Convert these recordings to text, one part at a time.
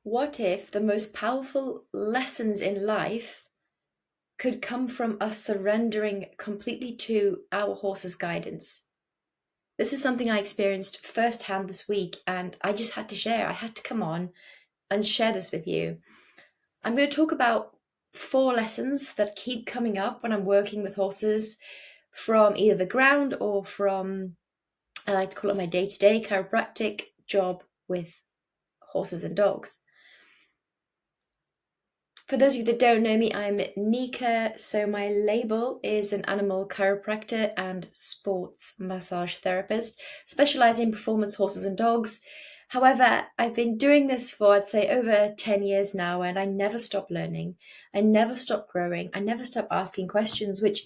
What if the most powerful lessons in life could come from us surrendering completely to our horse's guidance? This is something I experienced firsthand this week, and I just had to share. I had to come on and share this with you. I'm going to talk about 4 lessons that keep coming up when I'm working with horses from either the ground or from, I like to call it my day to day chiropractic job with horses and dogs. For those of you that don't know me, I'm Nika. So my label is an animal chiropractor and sports massage therapist, specializing in performance horses and dogs. However, I've been doing this for, I'd say, over 10 years now, and I never stop learning. I never stop growing. I never stop asking questions, which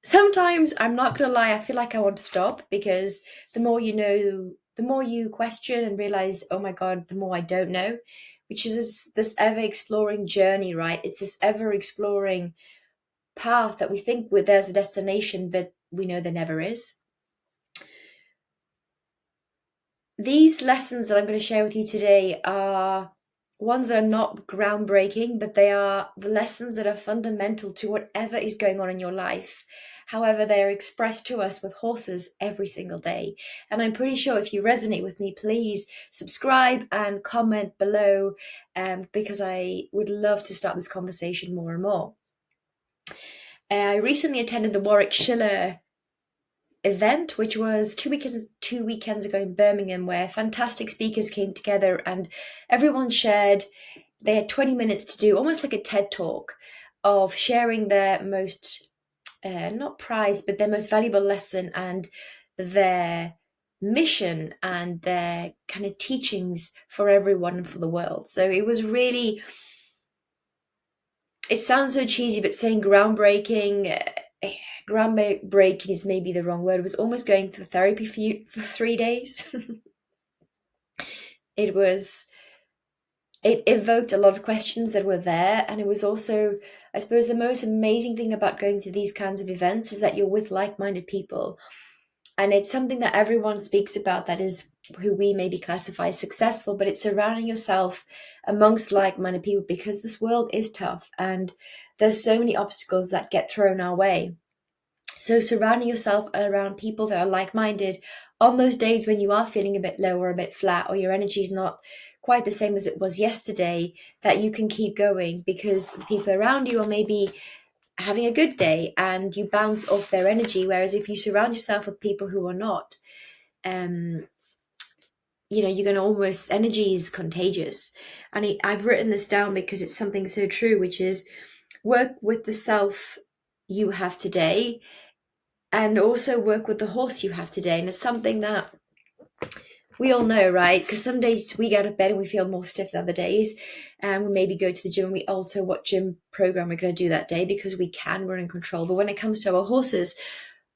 sometimes, I'm not going to lie, I feel like I want to stop, because the more you know, the more you question and realize, oh my God, the more I don't know, which is this ever exploring journey, right? It's this ever exploring path that we think there's a destination, but we know there never is. These lessons that I'm going to share with you today are ones that are not groundbreaking, but they are the lessons that are fundamental to whatever is going on in your life. However, they are expressed to us with horses every single day. And I'm pretty sure if you resonate with me, please subscribe and comment below, because I would love to start this conversation more and more. I recently attended the Warwick Schiller event, which was two weekends ago in Birmingham, where fantastic speakers came together and everyone shared. They had 20 minutes to do almost like a TED talk of sharing their most not prize, but their most valuable lesson and their mission and their kind of teachings for everyone and for the world. So it was really, it sounds so cheesy, but saying groundbreaking is maybe the wrong word. It was almost going to therapy for 3 days. It evoked a lot of questions that were there, and it was also, I suppose, the most amazing thing about going to these kinds of events is that you're with like-minded people, and it's something that everyone speaks about, that is who we maybe classify as successful, but it's surrounding yourself amongst like-minded people, because this world is tough and there's so many obstacles that get thrown our way. So surrounding yourself around people that are like-minded on those days when you are feeling a bit low or a bit flat, or your energy is not quite the same as it was yesterday, that you can keep going, because the people around you are maybe having a good day and you bounce off their energy. Whereas if you surround yourself with people who are not, you're going to almost, energy is contagious. And I've written this down because it's something so true, which is work with the self you have today, and also work with the horse you have today. And it's something that we all know, right? Because some days we get out of bed and we feel more stiff than other days. And we maybe go to the gym and we alter what gym program we're going to do that day, because we're in control. But when it comes to our horses,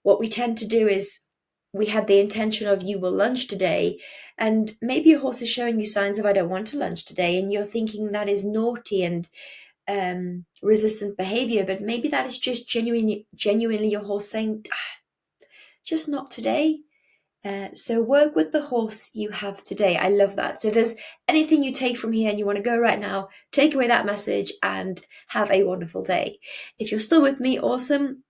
what we tend to do is we had the intention of, you will lunge today. And maybe your horse is showing you signs of, I don't want to lunge today. And you're thinking that is naughty and resistant behavior. But maybe that is just genuinely your horse saying, just not today. So work with the horse you have today. I love that. So if there's anything you take from here and you want to go right now, take away that message and have a wonderful day. If you're still with me, awesome.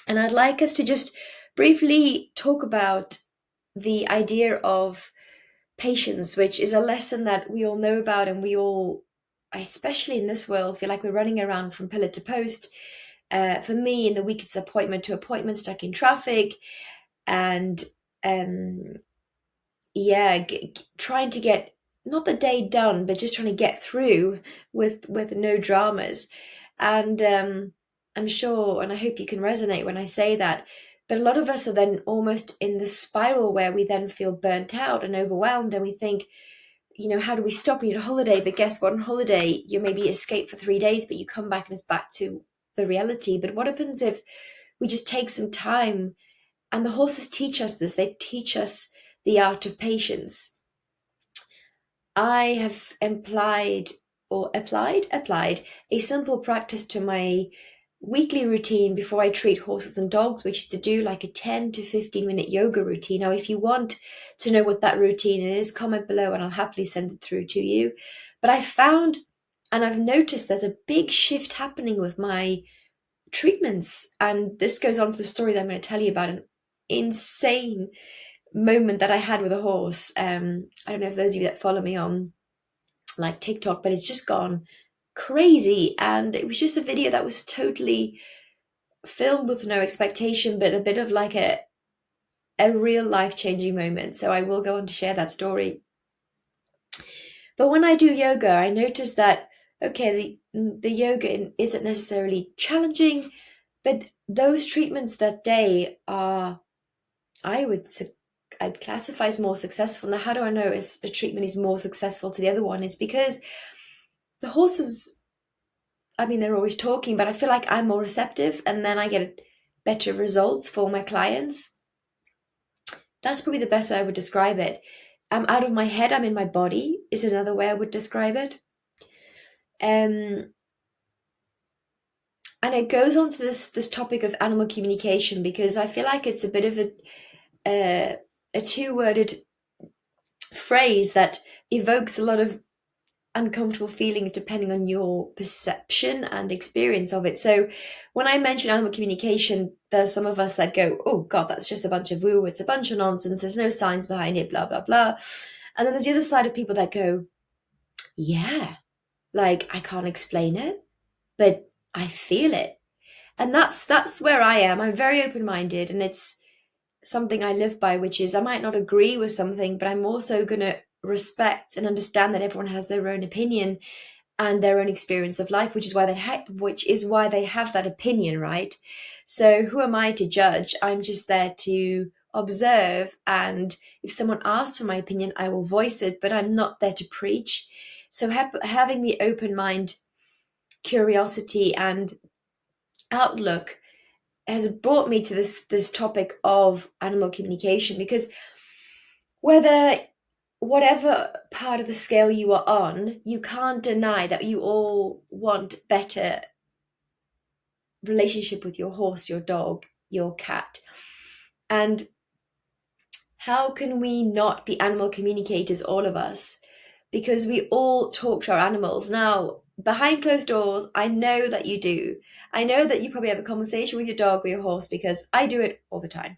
And I'd like us to just briefly talk about the idea of patience, which is a lesson that we all know about, and we all, especially in this world, feel like we're running around from pillar to post. For me, in the week, it's appointment to appointment, stuck in traffic, and trying to get not the day done, but just trying to get through with no dramas. And I'm sure, and I hope you can resonate when I say that, but a lot of us are then almost in the spiral where we then feel burnt out and overwhelmed, and we think, how do we stop? We need a holiday. But guess what? On holiday, you maybe escape for 3 days, but you come back and it's back to the reality. But what happens if we just take some time? And the horses teach us this. They teach us the art of patience. I have applied a simple practice to my weekly routine before I treat horses and dogs, which is to do like a 10 to 15-minute yoga routine. Now, if you want to know what that routine is, comment below and I'll happily send it through to you. But I found and I've noticed there's a big shift happening with my treatments. And this goes on to the story that I'm going to tell you about, an insane moment that I had with a horse. I don't know if those of you that follow me on like TikTok, but it's just gone crazy. And it was just a video that was totally filmed with no expectation, but a bit of like a real life-changing moment. So I will go on to share that story. But when I do yoga, I notice that okay, the yoga isn't necessarily challenging, but those treatments that day are, I would I'd classify as more successful. Now, how do I know a treatment is more successful to the other one? It's because the horses, I mean, they're always talking, but I feel like I'm more receptive and then I get better results for my clients. That's probably the best way I would describe it. I'm out of my head, I'm in my body, is another way I would describe it. And it goes on to this topic of animal communication, because I feel like it's a bit of a two-worded phrase that evokes a lot of uncomfortable feelings depending on your perception and experience of it. So when I mention animal communication, there's some of us that go, oh God, that's just a bunch of woo, it's a bunch of nonsense, there's no science behind it, blah, blah, blah. And then there's the other side of people that go, yeah, like I can't explain it, but I feel it. And that's where I am. I'm very open-minded, and it's something I live by, which is I might not agree with something, but I'm also going to respect and understand that everyone has their own opinion and their own experience of life, which is why they have that opinion, right? So who am I to judge? I'm just there to observe, and if someone asks for my opinion, I will voice it, but I'm not there to preach. So having the open mind, curiosity, and outlook has brought me to this topic of animal communication, because whatever part of the scale you are on, you can't deny that you all want better relationship with your horse, your dog, your cat. And how can we not be animal communicators, all of us? Because we all talk to our animals. Now, behind closed doors, I know that you do. I know that you probably have a conversation with your dog or your horse, because I do it all the time.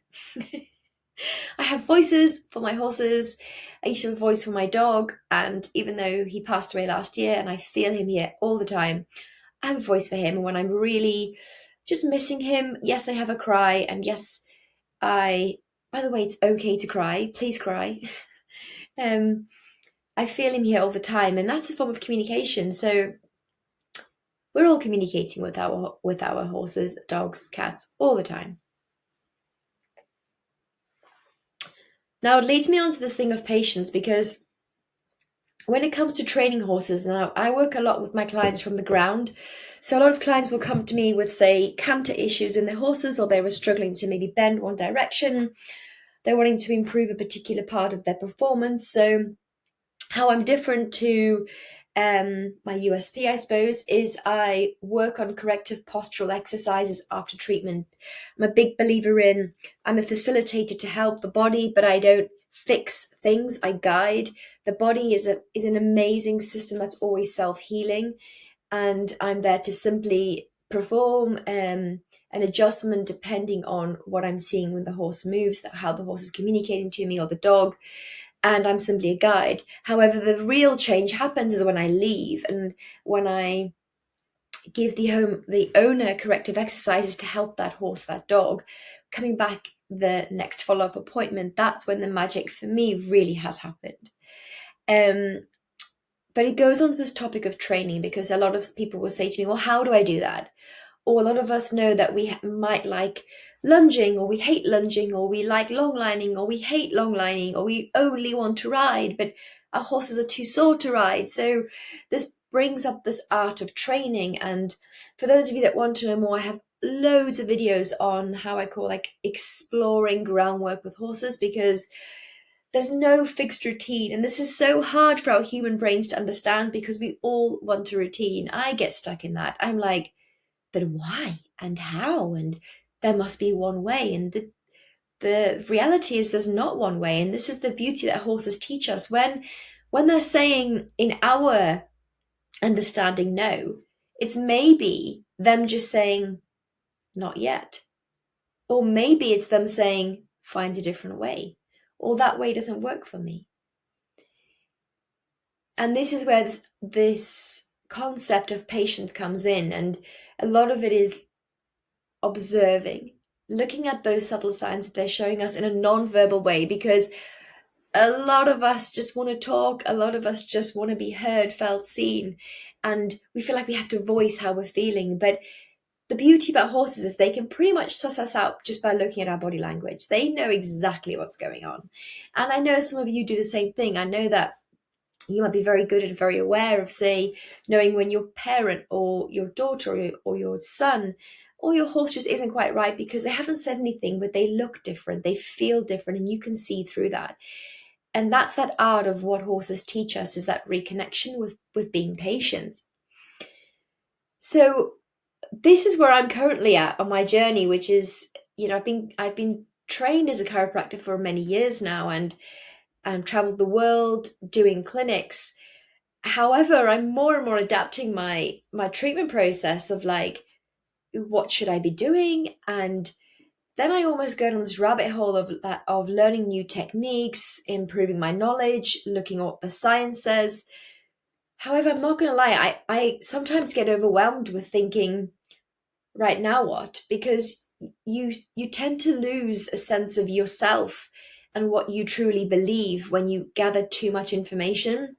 I have voices for my horses. I used to have a voice for my dog, and even though he passed away last year and I feel him here all the time, I have a voice for him. And when I'm really just missing him, yes, I have a cry, and yes, by the way, it's okay to cry. Please cry. I feel him here all the time, and that's a form of communication. So we're all communicating with our horses, dogs, cats all the time. Now it leads me on to this thing of patience, because when it comes to training horses, now I work a lot with my clients from the ground. So a lot of clients will come to me with, say, canter issues in their horses, or they were struggling to maybe bend one direction. They're wanting to improve a particular part of their performance. So how I'm different to my USP, I suppose, is I work on corrective postural exercises after treatment. I'm a big believer in, I'm a facilitator to help the body, but I don't fix things, I guide. The body is an amazing system that's always self-healing, and I'm there to simply perform an adjustment depending on what I'm seeing when the horse moves, how the horse is communicating to me, or the dog, and I'm simply a guide. However, the real change happens is when I leave, and when I give the owner corrective exercises to help that horse, that dog, coming back the next follow-up appointment, that's when the magic for me really has happened. But it goes on to this topic of training, because a lot of people will say to me, well, how do I do that? Or a lot of us know that we might like lunging, or we hate lunging, or we like long lining, or we hate long lining, or we only want to ride, but our horses are too sore to ride. So this brings up this art of training. And for those of you that want to know more, I have loads of videos on how I call like exploring groundwork with horses, because there's no fixed routine. And this is so hard for our human brains to understand, because we all want a routine. I get stuck in that. I'm like, but why? and how, and there must be one way. And the reality is there's not one way. And this is the beauty that horses teach us. When they're saying in our understanding no, it's maybe them just saying not yet. Or maybe it's them saying find a different way. Or that way doesn't work for me. And this is where this concept of patience comes in. And a lot of it is observing, looking at those subtle signs that they're showing us in a non-verbal way, because a lot of us just want to talk, a lot of us just want to be heard, felt, seen, and we feel like we have to voice how we're feeling. But the beauty about horses is they can pretty much suss us out just by looking at our body language. They know exactly what's going on. And I know some of you do the same thing. I know that you might be very good and very aware of, say, knowing when your parent or your daughter or your son or your horse just isn't quite right because they haven't said anything, but they look different, they feel different, and you can see through that. And that's that art of what horses teach us, is that reconnection with being patient. So this is where I'm currently at on my journey, which is, I've been trained as a chiropractor for many years now, and traveled the world doing clinics. However, I'm more and more adapting my treatment process of like, what should I be doing? And then I almost go down this rabbit hole of learning new techniques, improving my knowledge, looking at what the science says. However, I'm not going to lie, I sometimes get overwhelmed with thinking, right, now what? Because you tend to lose a sense of yourself and what you truly believe when you gather too much information.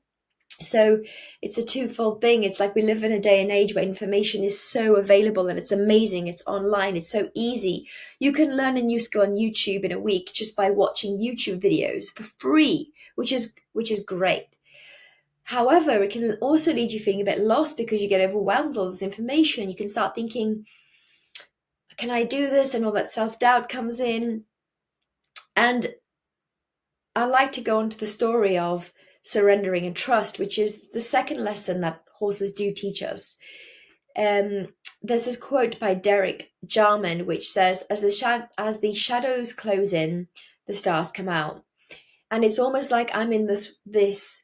So it's a twofold thing. It's like we live in a day and age where information is so available and it's amazing. It's online. It's so easy. You can learn a new skill on YouTube in a week just by watching YouTube videos for free, which is great. However, it can also lead you feeling a bit lost because you get overwhelmed with all this information. You can start thinking, can I do this? And all that self-doubt comes in. And I like to go on to the story of surrendering and trust, which is the second lesson that horses do teach us. There's this quote by Derek Jarman, which says, as the shadows close in, the stars come out. And it's almost like I'm in this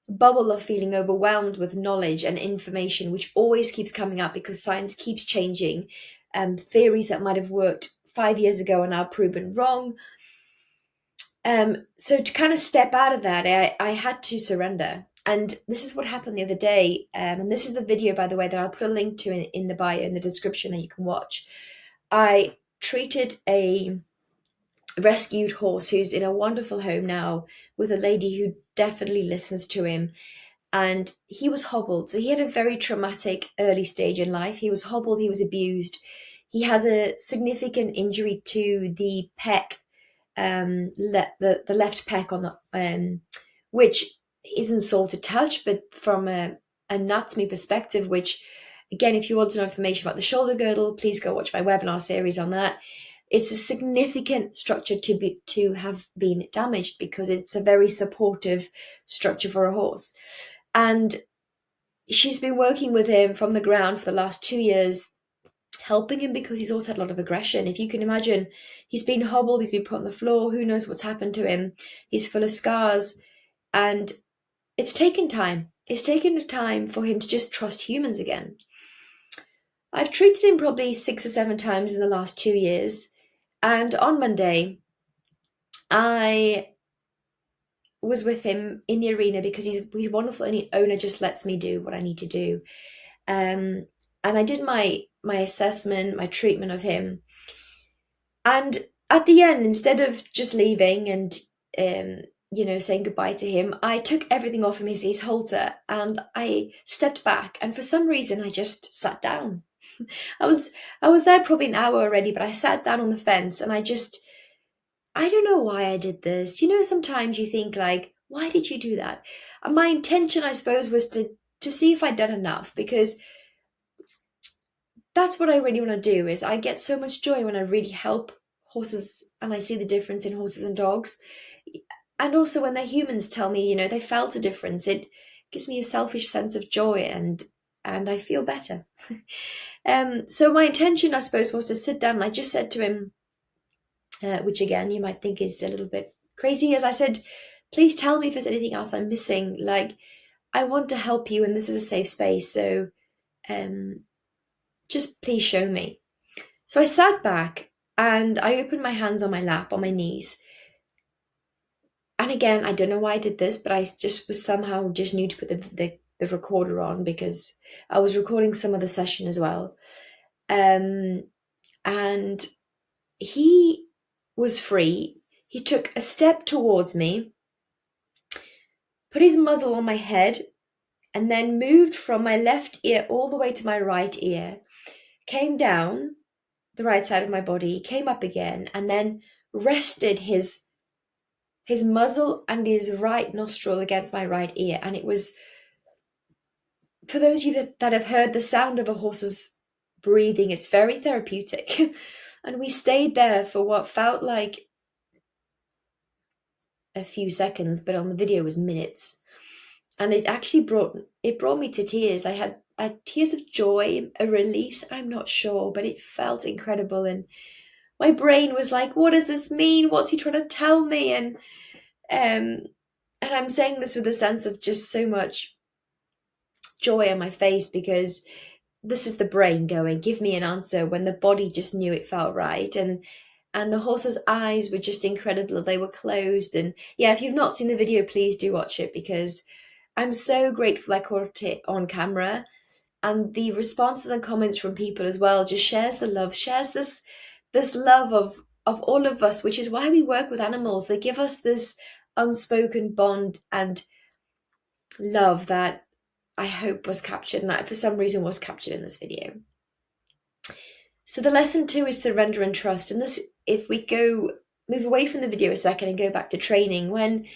bubble of feeling overwhelmed with knowledge and information, which always keeps coming up because science keeps changing. Theories that might have worked 5 years ago are now proven wrong. So to kind of step out of that, I had to surrender. And this is what happened the other day. And this is the video, by the way, that I'll put a link to in the bio, in the description, that you can watch. I treated a rescued horse who's in a wonderful home now with a lady who definitely listens to him. And he was hobbled. So he had a very traumatic early stage in life. He was hobbled, he was abused. He has a significant injury to the pec, the left pec on the which isn't sore to touch, but from a anatomy perspective, which, again, if you want to know information about the shoulder girdle, please go watch my webinar series on that. It's a significant structure to have been damaged because it's a very supportive structure for a horse. And she's been working with him from the ground for the last 2 years, helping him because he's also had a lot of aggression. If you can imagine, he's been hobbled, he's been put on the floor, who knows what's happened to him. He's full of scars, and it's taken time. It's taken time for him to just trust humans again. I've treated him probably 6 or 7 times in the last 2 years, and on Monday, I was with him in the arena because he's wonderful, and the owner just lets me do what I need to do. And I did my assessment, my treatment of him. And at the end, instead of just leaving and saying goodbye to him, I took everything off him, his halter, and I stepped back. And for some reason, I just sat down. I was there probably an hour already, but I sat down on the fence, and I don't know why I did this. Sometimes you think like, why did you do that? And my intention, I suppose, was to see if I'd done enough, because that's what I really want to do. Is I get so much joy when I really help horses and I see the difference in horses and dogs. And also when their humans tell me, they felt a difference, it gives me a selfish sense of joy, and I feel better. So my intention, I suppose, was to sit down, and I just said to him, which again you might think is a little bit crazy, as I said, please tell me if there's anything else I'm missing. Like, I want to help you, and this is a safe space, so um, just please show me. So I sat back and I opened my hands on my lap, on my knees. And again, I don't know why I did this, but I just was somehow just knew to put the recorder on, because I was recording some of the session as well. And he was free. He took a step towards me, put his muzzle on my head, and then moved from my left ear all the way to my right ear, came down the right side of my body, came up again, and then rested his muzzle and his right nostril against my right ear. And it was, for those of you that have heard the sound of a horse's breathing, it's very therapeutic. And we stayed there for what felt like a few seconds, but on the video was minutes. And it actually brought me to tears. I had tears of joy, a release, I'm not sure, but it felt incredible. And my brain was like, what does this mean? What's he trying to tell me? And I'm saying this with a sense of just so much joy on my face, because this is the brain going, give me an answer, when the body just knew it felt right. And the horse's eyes were just incredible. They were closed. And yeah, if you've not seen the video, please do watch it, because I'm so grateful I caught it on camera. And the responses and comments from people as well just shares the love, shares this love of all of us, which is why we work with animals. They give us this unspoken bond and love that I hope was captured, and that for some reason was captured in this video. So the lesson 2 is surrender and trust. And this, if we move away from the video a second and go back to training, when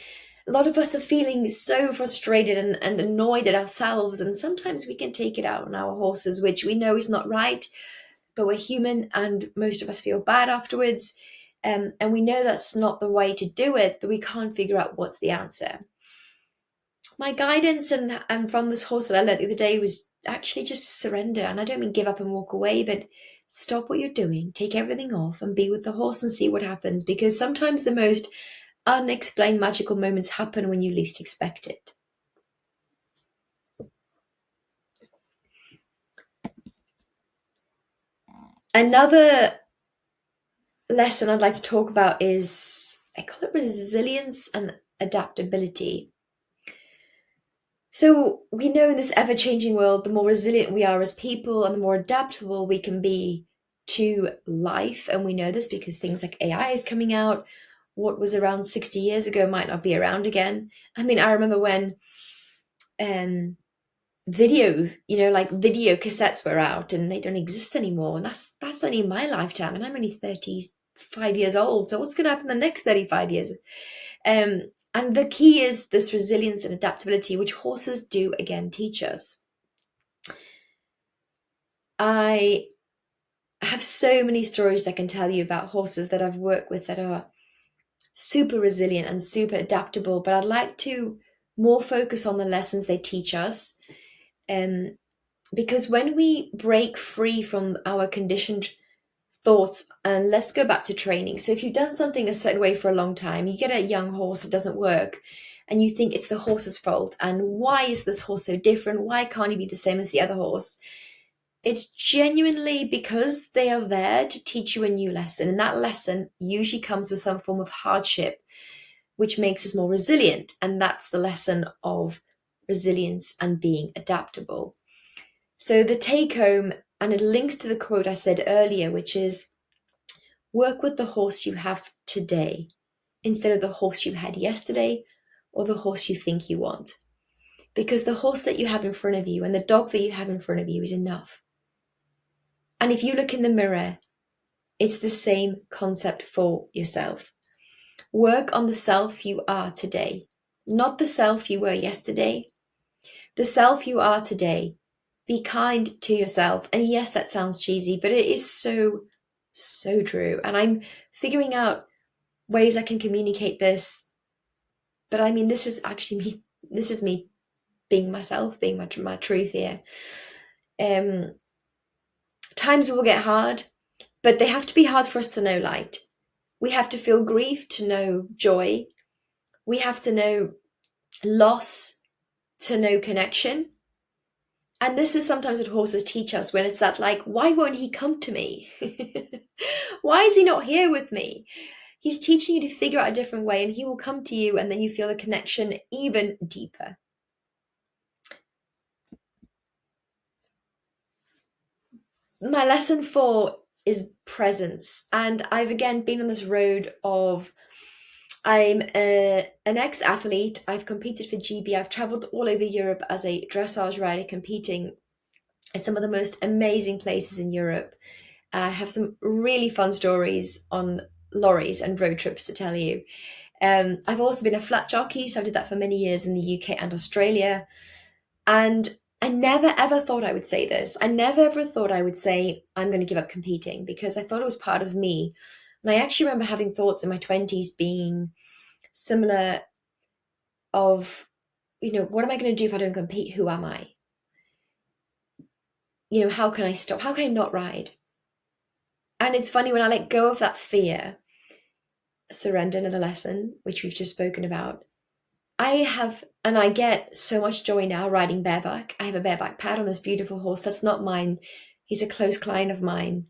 a lot of us are feeling so frustrated and annoyed at ourselves, and sometimes we can take it out on our horses, which we know is not right, but we're human and most of us feel bad afterwards. And we know that's not the way to do it, but we can't figure out what's the answer. My guidance and from this horse that I learned the other day was actually just surrender. And I don't mean give up and walk away, but stop what you're doing, take everything off and be with the horse and see what happens. Because sometimes the most unexplained magical moments happen when you least expect it. Another lesson I'd like to talk about is, I call it resilience and adaptability. So we know in this ever-changing world, the more resilient we are as people and the more adaptable we can be to life. And we know this because things like AI is coming out. What was around 60 years ago might not be around again. I mean, I remember when video, like video cassettes were out, and they don't exist anymore. And that's only in my lifetime, and I'm only 35 years old. So what's going to happen in the next 35 years? And the key is this resilience and adaptability, which horses do again teach us. I have so many stories I can tell you about horses that I've worked with that are super resilient and super adaptable, but I'd like to more focus on the lessons they teach us. Because when we break free from our conditioned thoughts, and let's go back to training. So if you've done something a certain way for a long time, you get a young horse that doesn't work, and you think it's the horse's fault. And why is this horse so different? Why can't he be the same as the other horse? It's genuinely because they are there to teach you a new lesson. And that lesson usually comes with some form of hardship, which makes us more resilient. And that's the lesson of resilience and being adaptable. So the take home, and it links to the quote I said earlier, which is, work with the horse you have today instead of the horse you had yesterday or the horse you think you want. Because the horse that you have in front of you and the dog that you have in front of you is enough. And if you look in the mirror, it's the same concept for yourself. Work on the self you are today, not the self you were yesterday, the self you are today. Be kind to yourself. And yes, that sounds cheesy, but it is so, so true. And I'm figuring out ways I can communicate this. But I mean, this is actually me. This is me being myself, being my truth here. Times will get hard, but they have to be hard for us to know light. We have to feel grief to know joy. We have to know loss to know connection. And this is sometimes what horses teach us, when it's that like, why won't he come to me? Why is he not here with me? He's teaching you to figure out a different way, and he will come to you, and then you feel the connection even deeper. My lesson 4 is presence. And I've again been on this road of, I'm an ex-athlete. I've competed for GB. I've traveled all over Europe as a dressage rider, competing at some of the most amazing places in Europe. I have some really fun stories on lorries and road trips to tell you. I've also been a flat jockey, so I did that for many years in the UK and Australia. And I never ever thought I would say this. I never ever thought I would say I'm going to give up competing, because I thought it was part of me. And I actually remember having thoughts in my 20s being similar of, what am I going to do if I don't compete? Who am I? How can I stop? How can I not ride? And it's funny, when I let go of that fear, surrender, another lesson, which we've just spoken about, I get so much joy now riding bareback. I have a bareback pad on this beautiful horse. That's not mine. He's a close client of mine.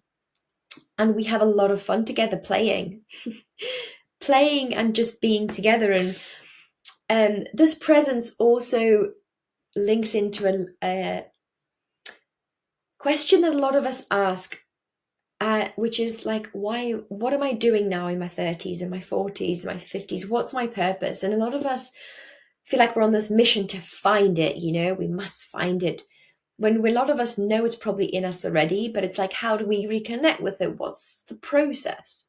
And we have a lot of fun together playing, playing and just being together. And this presence also links into a question that a lot of us ask, which is like, what am I doing now in my 30s, in my 40s, in my 50s? What's my purpose? And a lot of us feel like we're on this mission to find it, we must find it. When a lot of us know it's probably in us already, but it's like, how do we reconnect with it? What's the process?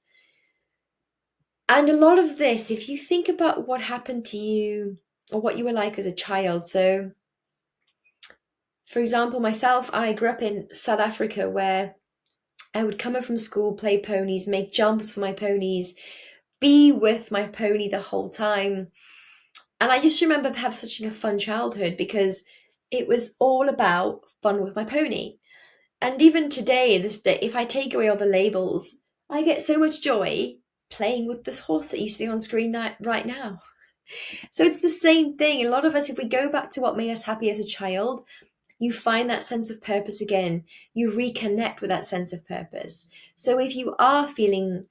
And a lot of this, if you think about what happened to you or what you were like as a child. So, for example, myself, I grew up in South Africa, where I would come home from school, play ponies, make jumps for my ponies, be with my pony the whole time. And I just remember having such a fun childhood, because it was all about fun with my pony. And even today, this day, if I take away all the labels, I get so much joy playing with this horse that you see on screen right now. So it's the same thing. A lot of us, if we go back to what made us happy as a child, you find that sense of purpose again. You reconnect with that sense of purpose. So if you are feeling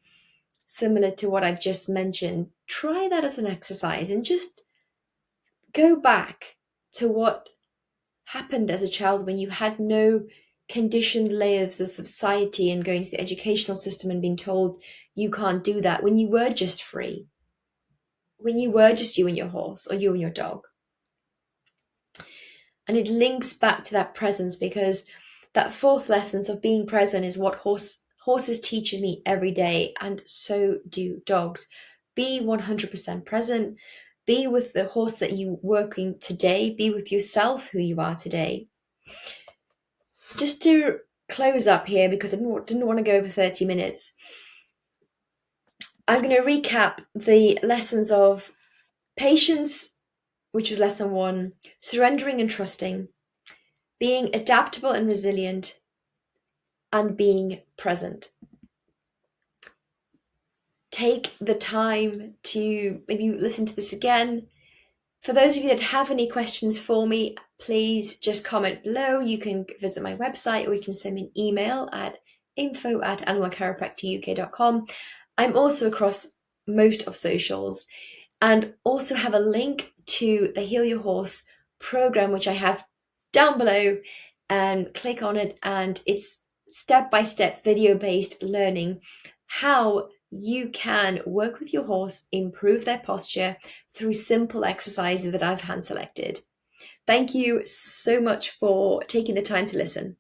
similar to what I've just mentioned, try that as an exercise and just go back to what happened as a child, when you had no conditioned layers of society and going to the educational system and being told you can't do that, when you were just free, when you were just you and your horse, or you and your dog. And it links back to that presence, because that 4th lesson of being present is what horses teaches me every day, and so do dogs. Be 100% present. Be with the horse that you're working today. Be with yourself, who you are today. Just to close up here, because I didn't want to go over 30 minutes, I'm going to recap the lessons of patience, which was lesson 1, surrendering and trusting, being adaptable and resilient, and being present. Take the time to maybe listen to this again. For those of you that have any questions for me, please just comment below. You can visit my website, or you can send me an email at info@animalchiropractoruk.com. I'm also across most of socials, and also have a link to the Heal Your Horse program, which I have down below, and click on it, and it's step-by-step video-based learning how you can work with your horse, improve their posture through simple exercises that I've hand selected. Thank you so much for taking the time to listen.